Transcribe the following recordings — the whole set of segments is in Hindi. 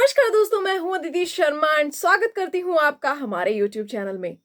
नमस्कार दोस्तों, मैं हूं अदिति शर्मा एंड स्वागत करती हूं आपका हमारे YouTube चैनल में।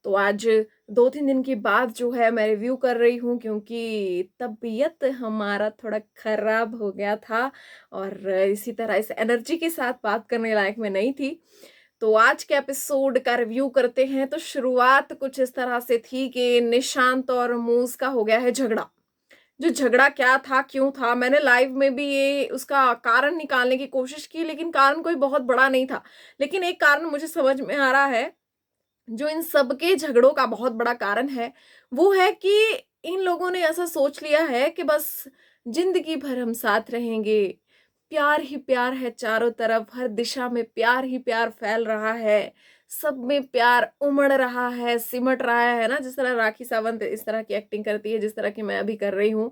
तो आज 2-3 दिन के बाद जो है मैं रिव्यू कर रही हूं क्योंकि तबीयत हमारा थोड़ा खराब हो गया था और इसी तरह इस एनर्जी के साथ बात करने लायक मैं नहीं थी। तो आज के एपिसोड का रिव्यू करते हैं। तो शुरुआत कुछ इस तरह से थी कि निशांत और मूस का हो गया है झगड़ा। जो झगड़ा क्या था, क्यों था, मैंने लाइव में भी ये उसका कारण निकालने की कोशिश की, लेकिन कारण कोई बहुत बड़ा नहीं था। लेकिन एक कारण मुझे समझ में आ रहा है, जो इन सबके झगड़ों का बहुत बड़ा कारण है, वो है कि इन लोगों ने ऐसा सोच लिया है कि बस जिंदगी भर हम साथ रहेंगे। प्यार ही प्यार है चारों तरफ, हर दिशा में प्यार ही प्यार फैल रहा है। सब में प्यार उमड़ रहा है, सिमट रहा है ना, जिस तरह राखी सावंत इस तरह की एक्टिंग करती है, जिस तरह की मैं अभी कर रही हूँ।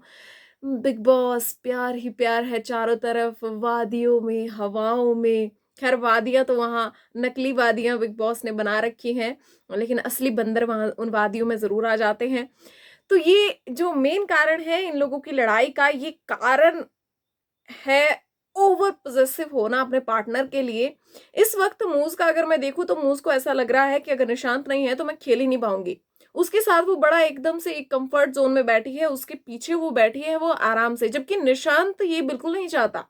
बिग बॉस, प्यार ही प्यार है चारों तरफ, वादियों में, हवाओं में। खैर वादियां तो वहां नकली वादियां बिग बॉस ने बना रखी हैं, लेकिन असली बंदर वहां उन वादियों में जरूर आ जाते हैं। तो ये जो मेन कारण है इन लोगों की लड़ाई का, ये कारण है ओवर पोजेसिव होना अपने पार्टनर के लिए। इस वक्त मूज का अगर मैं देखूं तो मूज को ऐसा लग रहा है कि अगर निशांत नहीं है तो मैं खेल ही नहीं पाऊंगी। उसके साथ वो बड़ा एकदम से एक कंफर्ट जोन में बैठी है, उसके पीछे वो बैठी है वो आराम से, जबकि निशांत ये बिल्कुल नहीं चाहता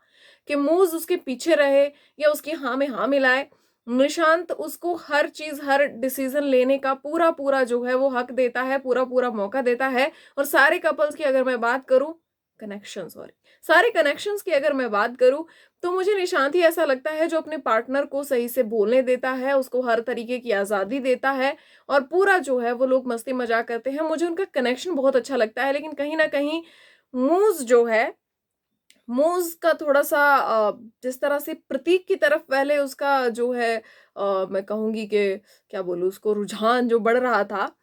कि मूज उसके पीछे रहे या उसकी हाँ में हाँ मिलाए। निशांत उसको हर चीज, हर डिसीजन लेने का पूरा पूरा जो है वो हक देता है, पूरा पूरा मौका देता है। और सारे कपल्स की अगर मैं बात करूं, कनेक्शन सॉरी, सारे कनेक्शंस की अगर मैं बात करूं, तो मुझे निशांत ही ऐसा लगता है जो अपने पार्टनर को सही से बोलने देता है, उसको हर तरीके की आजादी देता है। और पूरा जो है वो लोग मस्ती मजाक करते हैं, मुझे उनका कनेक्शन बहुत अच्छा लगता है। लेकिन कहीं ना कहीं मूज जो है, मूज का थोड़ा सा जिस तरह से प्रतीक की तरफ पहले उसका जो है मैं कहूंगी कि क्या बोलूं, उसको रुझान जो बढ़ रहा था,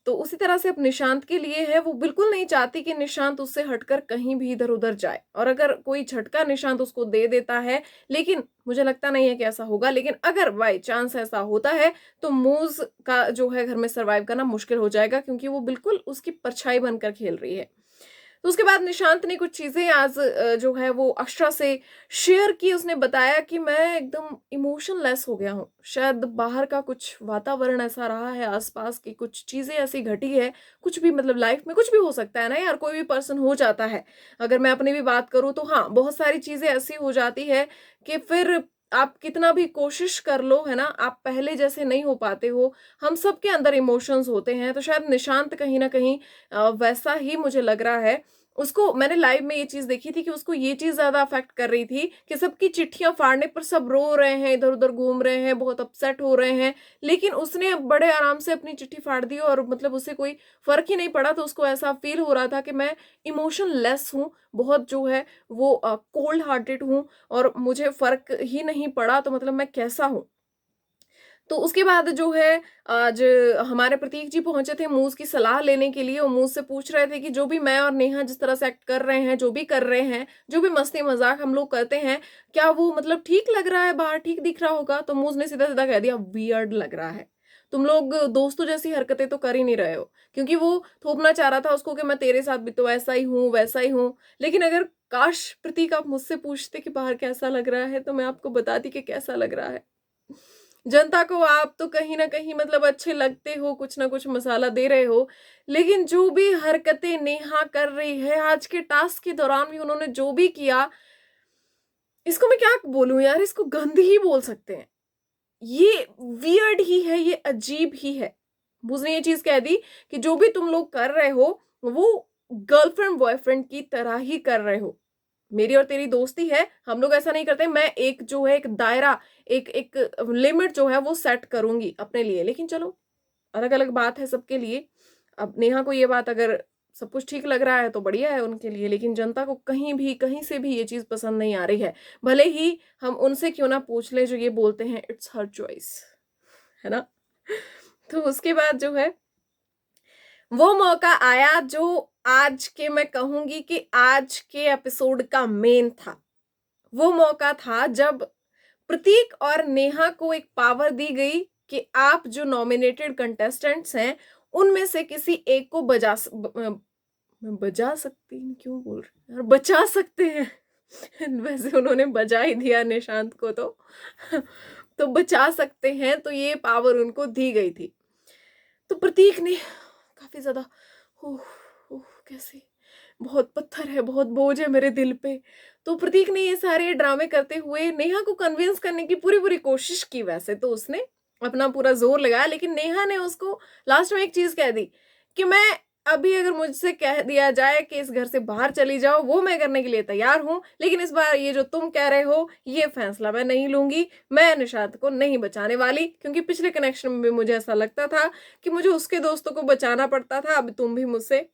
तो उसी तरह से अब निशांत के लिए है। वो बिल्कुल नहीं चाहती कि निशांत उससे हटकर कहीं भी इधर उधर जाए, और अगर कोई झटका निशांत उसको दे देता है, लेकिन मुझे लगता नहीं है कि ऐसा होगा, लेकिन अगर बाई चांस ऐसा होता है तो मूज का जो है घर में सरवाइव करना मुश्किल हो जाएगा, क्योंकि वो बिल्कुल उसकी परछाई बनकर खेल रही है। तो उसके बाद निशांत ने कुछ चीजें आज जो है वो अक्षरा से शेयर की। उसने बताया कि मैं एकदम इमोशनलेस हो गया हूँ, शायद बाहर का कुछ वातावरण ऐसा रहा है, आसपास की कुछ चीजें ऐसी घटी है। कुछ भी मतलब लाइफ में कुछ भी हो सकता है ना यार, कोई भी पर्सन हो जाता है। अगर मैं अपनी भी बात करूँ तो हाँ, बहुत सारी चीजें ऐसी हो जाती है कि फिर आप कितना भी कोशिश कर लो, है ना, आप पहले जैसे नहीं हो पाते हो। हम सबके अंदर इमोशंस होते हैं, तो शायद निशांत कहीं ना कहीं वैसा ही मुझे लग रहा है। उसको मैंने लाइव में ये चीज देखी थी कि उसको ये चीज ज्यादा अफेक्ट कर रही थी कि सबकी चिट्ठियां फाड़ने पर सब रो रहे हैं, इधर उधर घूम रहे हैं, बहुत अपसेट हो रहे हैं, लेकिन उसने बड़े आराम से अपनी चिट्ठी फाड़ दी और मतलब उसे कोई फर्क ही नहीं पड़ा। तो उसको ऐसा फील हो रहा था कि मैं इमोशन लेस हूँ, बहुत जो है वो कोल्ड हार्टेड हूँ, और मुझे फर्क ही नहीं पड़ा, तो मतलब मैं कैसा हूँ। तो उसके बाद जो है आज हमारे प्रतीक जी पहुंचे थे मूस की सलाह लेने के लिए, और मूस से पूछ रहे थे कि जो भी मैं और नेहा जिस तरह से एक्ट कर रहे हैं, जो भी कर रहे हैं, जो भी मस्ती मजाक हम लोग करते हैं, क्या वो मतलब ठीक लग रहा है, बाहर ठीक दिख रहा होगा। तो मूस ने सीधा सीधा कह दिया, वियर्ड लग रहा है, तुम लोग दोस्तों जैसी हरकतें तो कर ही नहीं रहे हो। क्योंकि वो थोपना चाह रहा था उसको कि मैं तेरे साथ भी तो ऐसा ही हूँ, वैसा ही हूँ। लेकिन अगर काश प्रतीक आप मुझसे पूछते कि बाहर कैसा लग रहा है, तो मैं आपको बताती कि कैसा लग रहा है। जनता को आप तो कहीं ना कहीं मतलब अच्छे लगते हो, कुछ ना कुछ मसाला दे रहे हो, लेकिन जो भी हरकतें नेहा कर रही है आज के टास्क के दौरान भी, उन्होंने जो भी किया, इसको मैं क्या बोलूं यार, इसको गंद ही बोल सकते हैं। ये वियर्ड ही है, ये अजीब ही है। उसने ये चीज कह दी कि जो भी तुम लोग कर रहे हो वो गर्लफ्रेंड बॉयफ्रेंड की तरह ही कर रहे हो। मेरी और तेरी दोस्ती है, हम लोग ऐसा नहीं करते। मैं एक जो है एक दायरा, एक एक लिमिट जो है वो सेट करूंगी अपने लिए, लेकिन चलो अलग अलग बात है सबके लिए। अब नेहा को ये बात अगर सब कुछ ठीक लग रहा है तो बढ़िया है उनके लिए, लेकिन जनता को कहीं भी कहीं से भी ये चीज पसंद नहीं आ रही है। भले ही हम उनसे क्यों ना पूछ ले, जो ये बोलते हैं इट्स हर चॉइस, है ना। तो उसके बाद जो है वो मौका आया जो आज के, मैं कहूंगी कि आज के एपिसोड का मेन था। वो मौका था जब प्रतीक और नेहा को एक पावर दी गई कि आप जो नॉमिनेटेड कंटेस्टेंट्स हैं उनमें से किसी एक को बजा सकती, क्यों बोल रही यार, बचा सकते हैं। वैसे उन्होंने बचा ही दिया निशांत को तो तो बचा सकते हैं, तो ये पावर उनको दी गई थी। तो प्रतीक ने काफ़ी ज़्यादा ओह! ओह! कैसे बहुत पत्थर है, बहुत बोझ है मेरे दिल पे। तो प्रतीक ने ये सारे ड्रामे करते हुए नेहा को कन्विंस करने की पूरी-पूरी कोशिश की वैसे तो उसने, अपना पूरा ज़ोर लगाया, लेकिन नेहा ने उसको लास्ट में एक चीज़ कह दी कि मैं अभी अगर मुझसे कह दिया जाए कि इस घर से बाहर चली जाओ, वो मैं करने के लिए तैयार हूँ, लेकिन इस बार ये जो तुम कह रहे हो, ये फैसला मैं नहीं लूँगी। मैं निशांत को नहीं बचाने वाली, क्योंकि पिछले कनेक्शन में भी मुझे ऐसा लगता था कि मुझे उसके दोस्तों को बचाना पड़ता था, अब तुम भी मुझसे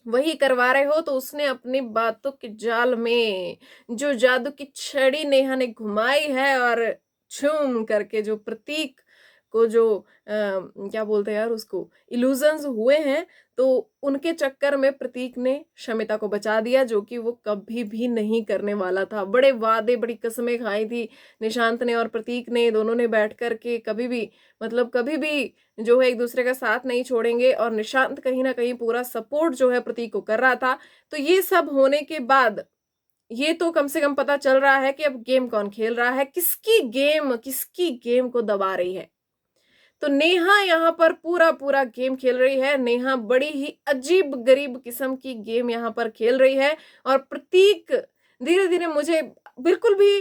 वही करवा रहे हो। तो उसने अपनी बातों के जाल में जो जादू की छड़ी नेहा ने घुमाई है और छूम करके जो प्रतीक को जो क्या बोलते हैं यार उसको इल्यूजन्स हुए हैं, तो उनके चक्कर में प्रतीक ने शमिता को बचा दिया, जो कि वो कभी भी नहीं करने वाला था। बड़े वादे, बड़ी कसमें खाई थी निशांत ने और प्रतीक ने, दोनों ने बैठ कर के कभी भी मतलब कभी भी जो है एक-दूसरे का साथ नहीं छोड़ेंगे, और निशांत कहीं न कहीं पूरा सपोर्ट जो है प्रतीक को कर रहा था। तो ये सब होने के बाद ये तो कम से कम पता चल रहा है कि अब गेम कौन खेल रहा है, किसकी गेम को दबा रही है। तो नेहा यहाँ पर पूरा-पूरा गेम खेल रही है। नेहा बड़ी ही अजीब-गरीब किस्म की गेम यहाँ पर खेल रही है, और प्रतीक धीरे-धीरे मुझे बिल्कुल भी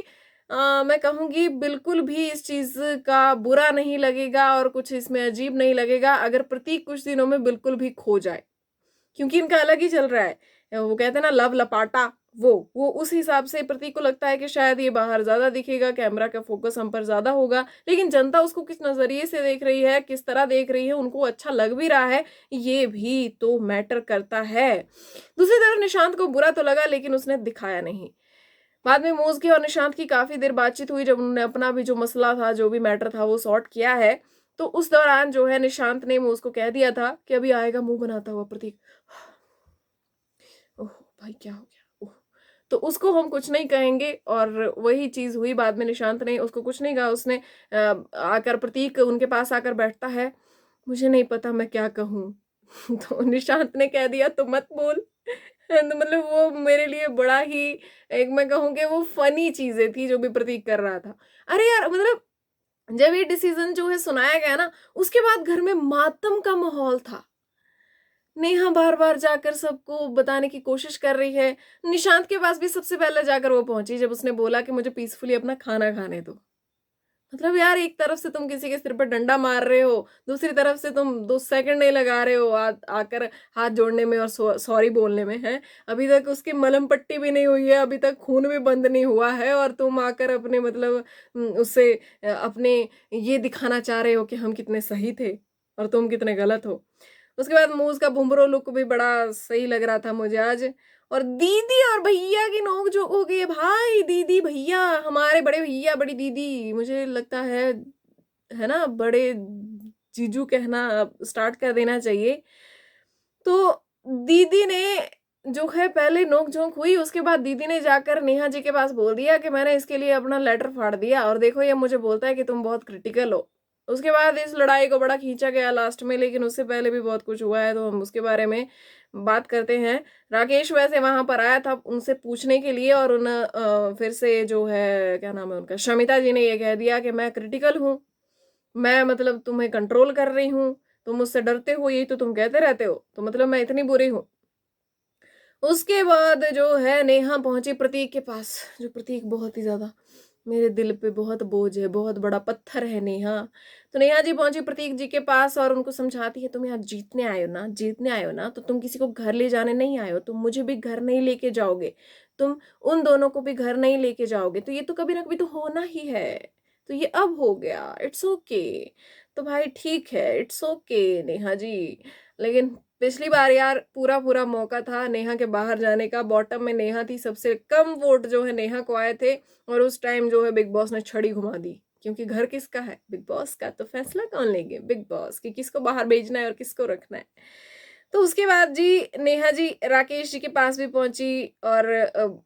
मैं कहूँगी बिल्कुल भी इस चीज़ का बुरा नहीं लगेगा और कुछ इसमें अजीब नहीं लगेगा अगर प्रतीक कुछ दिनों में बिल्कुल भी खो जाए। क्योंकि इनका अलग ही चल रहा है। वो कहते हैं ना लव लपाटा, वो उस हिसाब से प्रतीक को लगता है कि शायद ये बाहर ज़्यादा दिखेगा, कैमरा का फ़ोकस हम पर ज़्यादा होगा, लेकिन जनता उसको किस नज़रिए से देख रही है, किस तरह देख रही है, उनको अच्छा लग भी रहा है, ये भी तो मैटर करता है। दूसरी तरफ निशांत को बुरा तो लगा, लेकिन उसने दिखाया नहीं। बाद में मूज़ की और निशांत की काफ़ी देर बातचीत हुई, जब उन्होंने अपना भी जो मसला था, जो भी मैटर था, वो सॉर्ट किया है। तो उस दौरान जो है निशांत ने मूज़ को कह दिया था कि अभी आएगा मुँह बनाता हुआ प्रतीक। ओह! भाई क्या हो गया? ओह! तो उसको हम कुछ नहीं कहेंगे, और वही चीज़ हुई बाद में। निशांत ने उसको कुछ नहीं कहा, उसने आकर प्रतीक उनके पास आकर बैठता है, "मुझे नहीं पता मैं क्या कहूँ?" तो निशांत ने कह दिया, "तुम मत बोल।" तो मतलब वो मेरे लिए बड़ा ही एक मैं कहूँ कि वो फ़नी चीज़ें थी जो भी प्रतीक कर रहा था। अरे यार मतलब जब ये डिसीज़न जो है सुनाया गया ना, उसके बाद घर में मातम का माहौल था। नेहा बार-बार जाकर सबको बताने की कोशिश कर रही है। निशांत के पास भी सबसे पहले जाकर वो पहुँची जब उसने बोला कि मुझे पीसफुली अपना खाना खाने दो। मतलब यार एक तरफ से तुम किसी के सिर पर डंडा मार रहे हो, दूसरी तरफ से तुम 2 सेकंड नहीं लगा रहे हो आकर हाथ जोड़ने में और सॉरी बोलने में, हैं? अभी तक उसकी मलहम पट्टी भी नहीं हुई है, अभी तक खून भी बंद नहीं हुआ है, और तुम आकर अपने मतलब उससे अपने ये दिखाना चाह रहे हो कि हम कितने सही थे और तुम कितने गलत हो। उसके बाद मूज़ का बुम्बरो लुक भी बड़ा सही लग रहा था मुझे आज। और दीदी और भैया की नोक-झोंक हो गई है भाई, दीदी, भैया, हमारे बड़े भैया, बड़ी दीदी, मुझे लगता है ना? बड़े जीजू कहना अब स्टार्ट कर देना चाहिए। तो दीदी ने जो है पहले नोक-झोंक हुई, उसके बाद दीदी ने जाकर नेहा जी के पास बोल दिया कि मैंने इसके लिए अपना लेटर फाड़ दिया और देखो ये मुझे बोलता है कि तुम बहुत क्रिटिकल हो। उसके बाद इस लड़ाई को बड़ा खींचा गया लास्ट में, लेकिन उससे पहले भी बहुत कुछ हुआ है, तो हम उसके बारे में बात करते हैं। राकेश वैसे वहाँ पर आया था उनसे पूछने के लिए, और फिर से जो है क्या नाम है उनका, शमिता जी ने ये कह दिया कि मैं क्रिटिकल हूँ, मैं मतलब तुम्हें कंट्रोल कर रही हूँ, तुम मुझसे डरते हो, यही तो तुम कहते रहते हो, तो मतलब मैं इतनी बुरी हूँ। उसके बाद जो है नेहा पहुंची प्रतीक के पास, जो प्रतीक बहुत ही ज़्यादा मेरे दिल पे बहुत बोझ है, बहुत बड़ा पत्थर है नेहा। तो नेहा जी पहुंची प्रतीक जी के पास और उनको समझाती है, तुम यहाँ जीतने आए हो ना, जीतने आए हो ना, तो तुम किसी को घर ले जाने नहीं आए हो, तुम मुझे भी घर नहीं लेके जाओगे, तुम उन दोनों को भी घर नहीं लेके जाओगे, तो ये तो कभी ना कभी तो होना ही है, तो ये अब हो गया, इट्स ओके। तो भाई ठीक है, इट्स ओके नेहा जी। लेकिन पिछली बार यार पूरा-पूरा मौका था नेहा के बाहर जाने का, बॉटम में नेहा थी, सबसे कम वोट जो है नेहा को आए थे, और उस टाइम जो है बिग बॉस ने छड़ी घुमा दी। क्योंकि घर किसका है? बिग बॉस का, तो फैसला कौन लेंगे? बिग बॉस कि किसको बाहर भेजना है और किसको रखना है। तो उसके बाद जी नेहा जी राकेश जी के पास भी पहुँची, और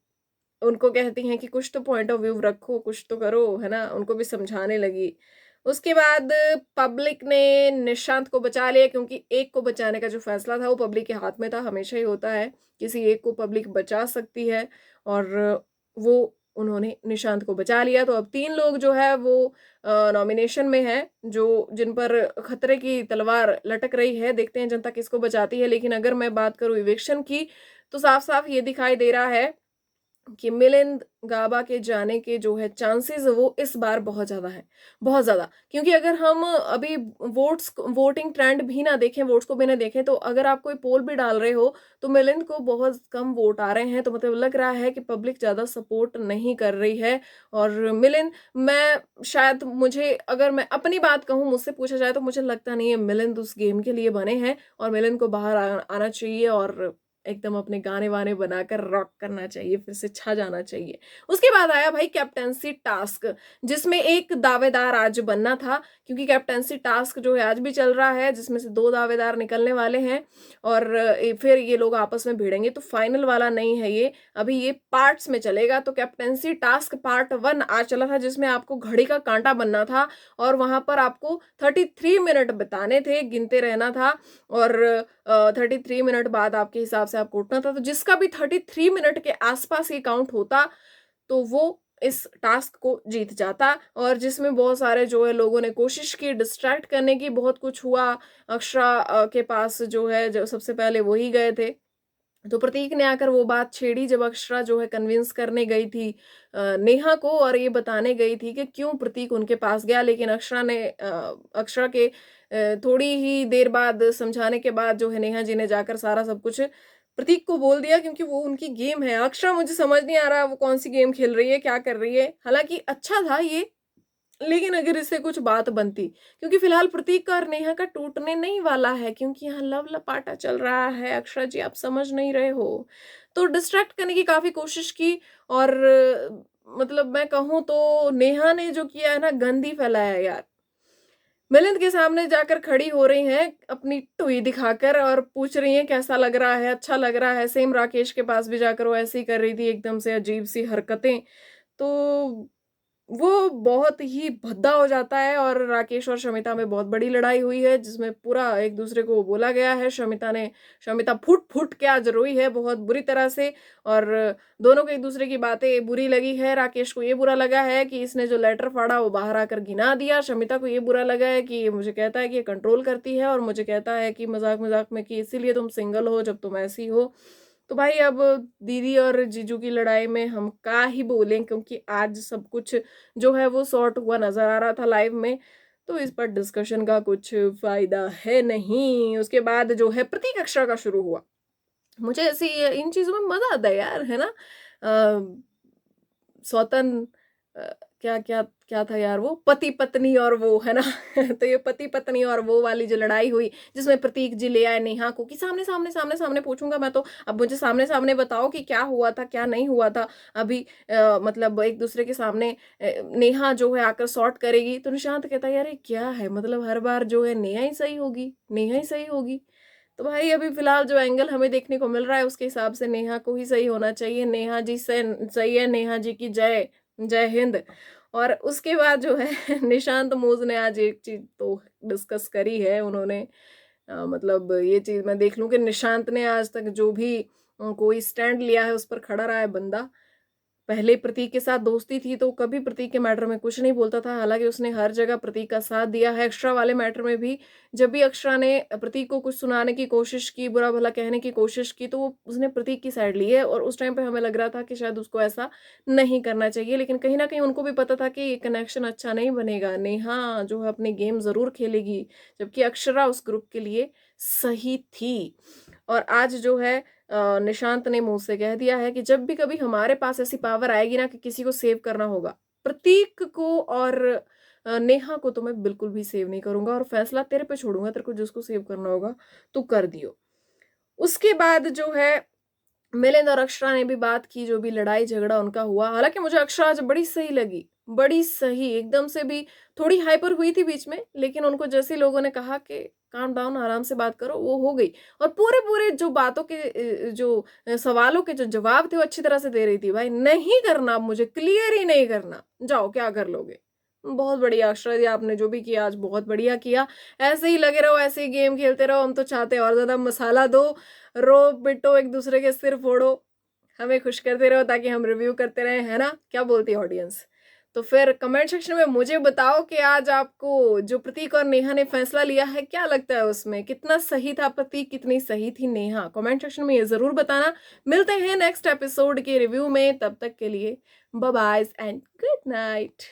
उनको कहती हैं कि कुछ तो पॉइंट ऑफ व्यू रखो, कुछ तो करो, है ना? उनको भी समझाने लगी। उसके बाद पब्लिक ने निशांत को बचा लिया, क्योंकि एक को बचाने का जो फैसला था वो पब्लिक के हाथ में था, हमेशा ही होता है, किसी एक को पब्लिक बचा सकती है। और वो उन्होंने निशांत को बचा लिया। तो अब 3 लोग जो है वो नॉमिनेशन में हैं, जो जिन पर खतरे की तलवार लटक रही है। देखते हैं जनता किसको बचाती है। लेकिन अगर मैं बात करूँ इविक्शन की, तो साफ-साफ ये दिखाई दे रहा है कि मिलिंद गाबा के जाने के जो है चांसेस वो इस बार बहुत ज़्यादा है, बहुत ज़्यादा। क्योंकि अगर हम अभी वोटिंग ट्रेंड भी ना देखें, वोट्स को भी ना देखें, तो अगर आप कोई पोल भी डाल रहे हो, तो मिलिंद को बहुत कम वोट आ रहे हैं। तो मतलब लग रहा है कि पब्लिक ज़्यादा सपोर्ट नहीं कर रही है। और मिलिंद, मैं शायद मुझे अगर मैं अपनी बात कहूँ, मुझसे पूछा जाए तो मुझे लगता नहीं है मिलिंद उस गेम के लिए बने हैं। और मिलिंद को बाहर आना चाहिए और एकदम अपने गाने-वाने बनाकर रॉक करना चाहिए, फिर से छा जाना चाहिए। उसके बाद आया भाई कैप्टेंसी टास्क, जिसमें एक दावेदार आज बनना था, क्योंकि कैप्टेंसी टास्क जो है आज भी चल रहा है, जिसमें से 2 दावेदार निकलने वाले हैं और फिर ये लोग आपस में भिड़ेंगे। तो फाइनल वाला नहीं है ये, अभी ये पार्ट्स में चलेगा। तो कैप्टेंसी टास्क पार्ट 1 आज चला था, जिसमें आपको घड़ी का कांटा बनना था और वहां पर आपको 33 मिनट बिताने थे, गिनते रहना था। और 33 मिनट बाद आपके हिसाब से आपको उठना था। तो जिसका भी 33 मिनट के आसपास ये काउंट होता, तो वो इस टास्क को जीत जाता। और जिसमें बहुत सारे जो है लोगों ने कोशिश की डिस्ट्रैक्ट करने की, बहुत कुछ हुआ। अक्षरा के पास जो है, जो सबसे पहले वही गए थे, तो प्रतीक ने आकर वो बात छेड़ी, जब अक्षरा जो है कन्विंस करने गई थी नेहा को, और ये बताने गई थी कि क्यों प्रतीक उनके पास गया। लेकिन अक्षरा के थोड़ी ही देर बाद समझाने के बाद जो है नेहा जी ने जाकर सारा सब कुछ प्रतीक को बोल दिया, क्योंकि वो उनकी गेम है। अक्षरा, मुझे समझ नहीं आ रहा वो कौन सी गेम खेल रही है, क्या कर रही है। हालांकि अच्छा था ये, लेकिन अगर इससे कुछ बात बनती, क्योंकि फिलहाल प्रतीक का और नेहा का टूटने नहीं वाला है, क्योंकि यहाँ लव लपाटा चल रहा है। अक्षरा जी, आप समझ नहीं रहे हो। तो डिस्ट्रैक्ट करने की काफी कोशिश की। और मतलब मैं कहूँ तो नेहा ने जो किया है ना, गंदी फैलाया यार। मिलिंद के सामने जाकर खड़ी हो रही हैं अपनी टुई दिखाकर और पूछ रही हैं कैसा लग रहा है, अच्छा लग रहा है। सेम राकेश के पास भी जाकर वो ऐसे ही कर रही थी, एकदम से अजीब सी हरकतें। तो वो बहुत ही भद्दा हो जाता है। और राकेश और शमिता में बहुत बड़ी लड़ाई हुई है, जिसमें पूरा एक दूसरे को बोला गया है। शमिता फुट फुट के आज रोई है बहुत बुरी तरह से। और दोनों को एक दूसरे की बातें बुरी लगी है। राकेश को ये बुरा लगा है कि इसने जो लेटर फाड़ा वो बाहर आकर गिना दिया। शमिता को ये बुरा लगा है कि ये मुझे कहता है कि ये कंट्रोल करती है, और मुझे कहता है कि मजाक मजाक में कि इसीलिए तुम सिंगल हो जब तुम ऐसी हो। तो भाई अब दीदी और जीजू की लड़ाई में हम क्या ही बोलें, क्योंकि आज सब कुछ जो है वो सॉर्ट हुआ नजर आ रहा था लाइव में। तो इस पर डिस्कशन का कुछ फायदा है नहीं। उसके बाद जो है प्रतीक अक्षरा का शुरू हुआ। मुझे ऐसी इन चीजों में मजा आता है यार, है ना। सौतन क्या क्या क्या था यार, वो पति पत्नी और वो, है ना। तो ये पति पत्नी और वो वाली जो लड़ाई हुई, जिसमें प्रतीक जी ले आए नेहा को कि सामने सामने सामने सामने पूछूंगा मैं तो, अब मुझे सामने सामने बताओ कि क्या हुआ था क्या नहीं हुआ था। अभी मतलब एक दूसरे के सामने नेहा जो है आकर सॉर्ट करेगी। तो निशांत कहता है यार ये क्या है, मतलब हर बार जो है नेहा ही सही होगी, नेहा ही सही होगी। तो भाई अभी फिलहाल जो एंगल हमें देखने को मिल रहा है, उसके हिसाब से नेहा को ही सही होना चाहिए। नेहा जी से सही है, नेहा जी की जय, जय हिंद। और उसके बाद जो है निशांत मूज ने आज एक चीज तो डिस्कस करी है उन्होंने। मतलब ये चीज मैं देख लूं कि निशांत ने आज तक जो भी कोई स्टैंड लिया है उस पर खड़ा रहा है बंदा। पहले प्रतीक के साथ दोस्ती थी तो कभी प्रतीक के मैटर में कुछ नहीं बोलता था, हालांकि उसने हर जगह प्रतीक का साथ दिया है। अक्षरा वाले मैटर में भी जब भी अक्षरा ने प्रतीक को कुछ सुनाने की कोशिश की, बुरा भला कहने की कोशिश की, तो वो उसने प्रतीक की साइड ली है। और उस टाइम पे हमें लग रहा था कि शायद उसको ऐसा नहीं करना चाहिए, लेकिन कहीं ना कहीं उनको भी पता था कि ये कनेक्शन अच्छा नहीं बनेगा। नेहा जो है अपनी गेम जरूर खेलेगी, जबकि अक्षरा उस ग्रुप के लिए सही थी। और आज जो है निशांत ने मुंह से कह दिया है कि जब भी कभी हमारे पास ऐसी पावर आएगी ना कि किसी को सेव करना होगा, प्रतीक को और नेहा को तो मैं बिल्कुल भी सेव नहीं करूंगा, और फैसला तेरे पे छोड़ूंगा, तेरे को जिसको सेव करना होगा तू कर दियो। उसके बाद जो है मिलिंद और अक्षरा ने भी बात की, जो भी लड़ाई झगड़ा उनका हुआ। हालांकि मुझे अक्षरा आज बड़ी सही लगी, बड़ी सही एकदम से भी। थोड़ी हाइपर हुई थी बीच में, लेकिन उनको जैसे लोगों ने कहा कि काम डाउन, आराम से बात करो, वो हो गई। और पूरे पूरे जो बातों के सवालों के जो जवाब थे वो अच्छी तरह से दे रही थी। भाई नहीं करना, मुझे क्लियर ही नहीं करना, जाओ क्या कर लोगे। बहुत बढ़िया अक्षरा जी, आपने जो भी किया आज बहुत बढ़िया किया। ऐसे ही लगे रहो, ऐसे ही गेम खेलते रहो, हम तो चाहते हैं और ज्यादा मसाला दो, रो पिटो, एक दूसरे के सिर फोड़ो, हमें खुश करते रहो ताकि हम रिव्यू करते रहें, है ना? क्या बोलती है ऑडियंस? तो फिर कमेंट सेक्शन में मुझे बताओ कि आज आपको जो प्रतीक और नेहा ने फैसला लिया है, क्या लगता है उसमें? कितना सही था प्रतीक, कितनी सही थी नेहा? कमेंट सेक्शन में ये ज़रूर बताना। मिलते हैं नेक्स्ट एपिसोड के रिव्यू में, तब तक के लिए bye bye and good night.